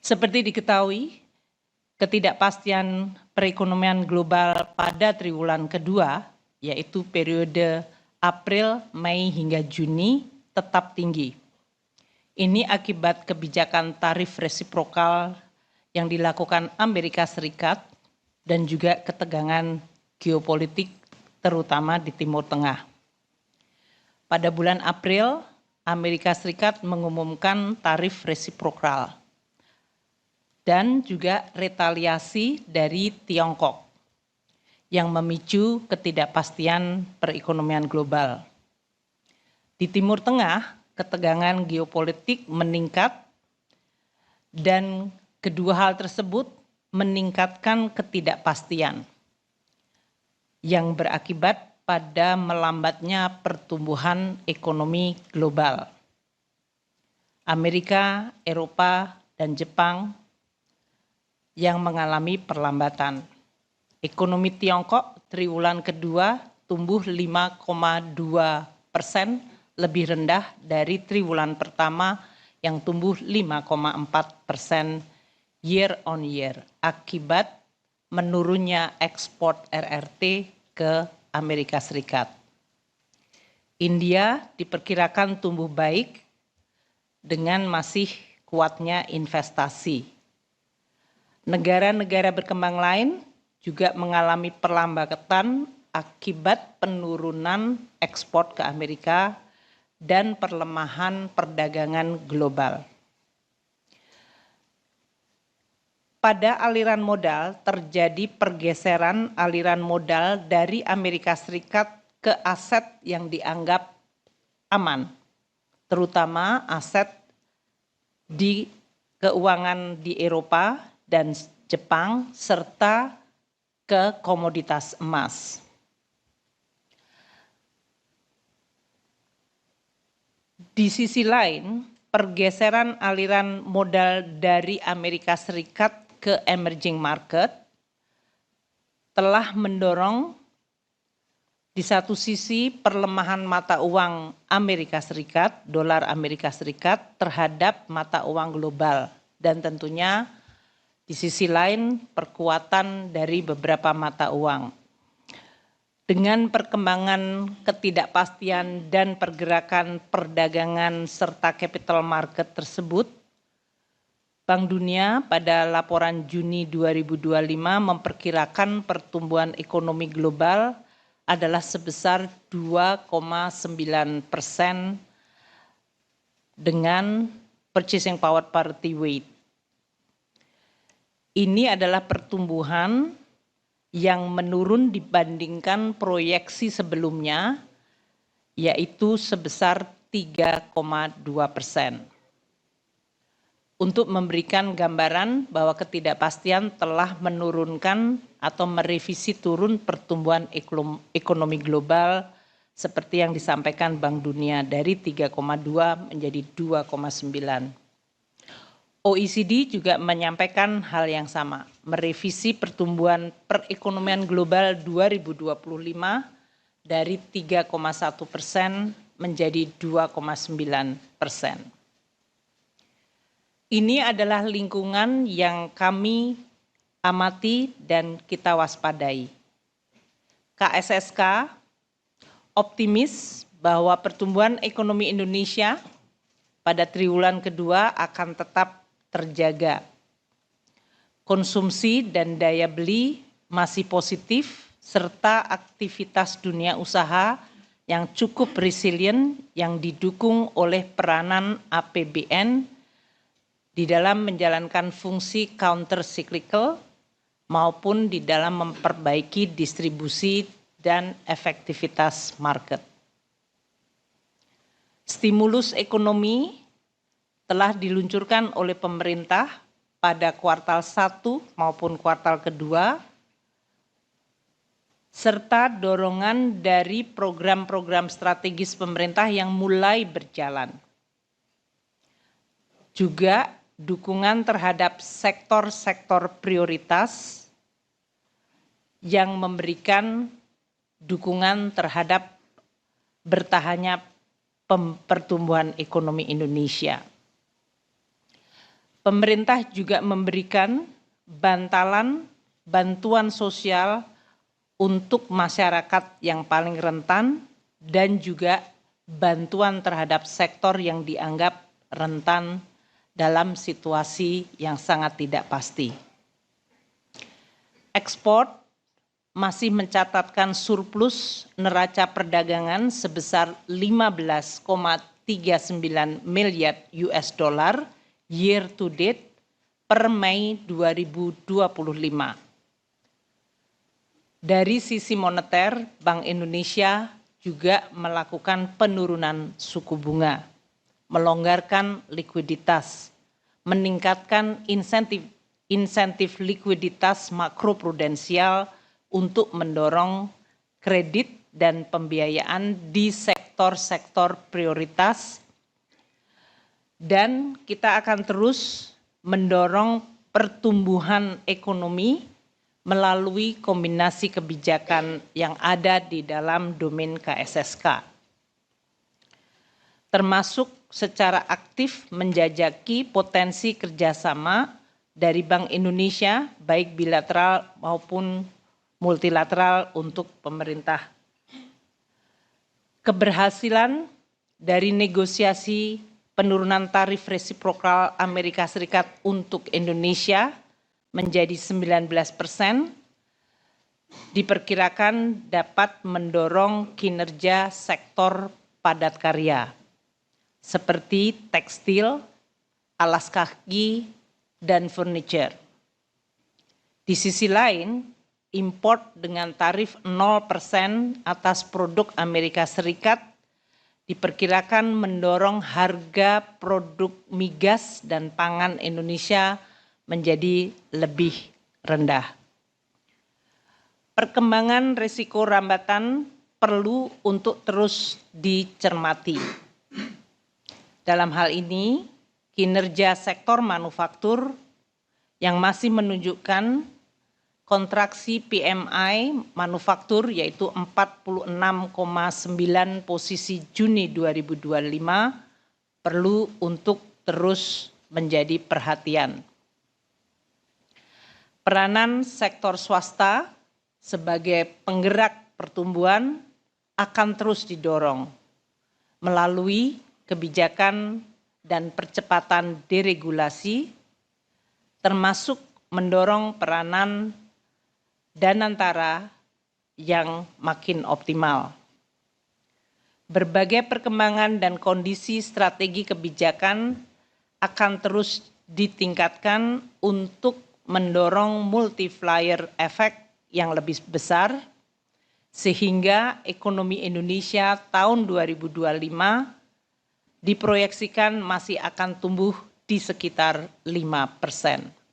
Seperti diketahui, ketidakpastian perekonomian global pada triwulan kedua, yaitu periode April, Mei hingga Juni, tetap tinggi. Ini akibat kebijakan tarif resiprokal yang dilakukan Amerika Serikat dan juga ketegangan geopolitik terutama di Timur Tengah. Pada bulan April, Amerika Serikat mengumumkan tarif resiprokal dan juga retaliasi dari Tiongkok yang memicu ketidakpastian perekonomian global. Di Timur Tengah, ketegangan geopolitik meningkat dan kedua hal tersebut meningkatkan ketidakpastian yang berakibat pada melambatnya pertumbuhan ekonomi global. Amerika, Eropa, dan Jepang yang mengalami perlambatan. Ekonomi Tiongkok triwulan kedua tumbuh 5,2%, lebih rendah dari triwulan pertama yang tumbuh 5,4% year on year akibat menurunnya ekspor RRT ke Amerika Serikat. India diperkirakan tumbuh baik dengan masih kuatnya investasi. Negara-negara berkembang lain juga mengalami perlambatan akibat penurunan ekspor ke Amerika dan perlemahan perdagangan global. Pada aliran modal terjadi pergeseran aliran modal dari Amerika Serikat ke aset yang dianggap aman, terutama aset di keuangan di Eropa dan Jepang serta ke komoditas emas. Di sisi lain, pergeseran aliran modal dari Amerika Serikat ke emerging market telah mendorong di satu sisi perlemahan mata uang Amerika Serikat, dolar Amerika Serikat terhadap mata uang global, dan tentunya di sisi lain perkuatan dari beberapa mata uang. Dengan perkembangan ketidakpastian dan pergerakan perdagangan serta capital market tersebut, Bank Dunia pada laporan Juni 2025 memperkirakan pertumbuhan ekonomi global adalah sebesar 2,9% dengan purchasing power parity weight. Ini adalah pertumbuhan yang menurun dibandingkan proyeksi sebelumnya, yaitu sebesar 3,2%. Untuk memberikan gambaran bahwa ketidakpastian telah menurunkan atau merevisi turun pertumbuhan ekonomi global seperti yang disampaikan Bank Dunia dari 3,2 menjadi 2,9. OECD juga menyampaikan hal yang sama, merevisi pertumbuhan perekonomian global 2025 dari 3,1% menjadi 2,9%. Ini adalah lingkungan yang kami amati dan kita waspadai. KSSK optimis bahwa pertumbuhan ekonomi Indonesia pada triwulan kedua akan tetap terjaga. Konsumsi dan daya beli masih positif serta aktivitas dunia usaha yang cukup resilient yang didukung oleh peranan APBN di dalam menjalankan fungsi counter cyclical maupun di dalam memperbaiki distribusi dan efektivitas market. Stimulus ekonomi telah diluncurkan oleh pemerintah pada kuartal 1 maupun kuartal kedua, serta dorongan dari program-program strategis pemerintah yang mulai berjalan. Juga dukungan terhadap sektor-sektor prioritas yang memberikan dukungan terhadap bertahannya pertumbuhan ekonomi Indonesia. Pemerintah juga memberikan bantuan sosial untuk masyarakat yang paling rentan dan juga bantuan terhadap sektor yang dianggap rentan dalam situasi yang sangat tidak pasti. Ekspor masih mencatatkan surplus neraca perdagangan sebesar 15,39 miliar US dollar year to date per Mei 2025. Dari sisi moneter, Bank Indonesia juga melakukan penurunan suku bunga, melonggarkan likuiditas, meningkatkan insentif likuiditas makroprudensial untuk mendorong kredit dan pembiayaan di sektor-sektor prioritas, dan kita akan terus mendorong pertumbuhan ekonomi melalui kombinasi kebijakan yang ada di dalam domain KSSK, termasuk secara aktif menjajaki potensi kerjasama dari Bank Indonesia, baik bilateral maupun multilateral untuk pemerintah. Keberhasilan dari negosiasi penurunan tarif resiprokal Amerika Serikat untuk Indonesia menjadi 19%, diperkirakan dapat mendorong kinerja sektor padat karya, seperti tekstil, alas kaki, dan furniture. Di sisi lain, import dengan tarif 0% atas produk Amerika Serikat diperkirakan mendorong harga produk migas dan pangan Indonesia menjadi lebih rendah. Perkembangan risiko rambatan perlu untuk terus dicermati. Dalam hal ini, kinerja sektor manufaktur yang masih menunjukkan kontraksi PMI manufaktur yaitu 46,9 posisi Juni 2025 perlu untuk terus menjadi perhatian. Peranan sektor swasta sebagai penggerak pertumbuhan akan terus didorong melalui kebijakan dan percepatan deregulasi, termasuk mendorong peranan Danantara yang makin optimal. Berbagai perkembangan dan kondisi strategi kebijakan akan terus ditingkatkan untuk mendorong multiplier efek yang lebih besar, sehingga ekonomi Indonesia tahun 2025 diproyeksikan masih akan tumbuh di sekitar 5%.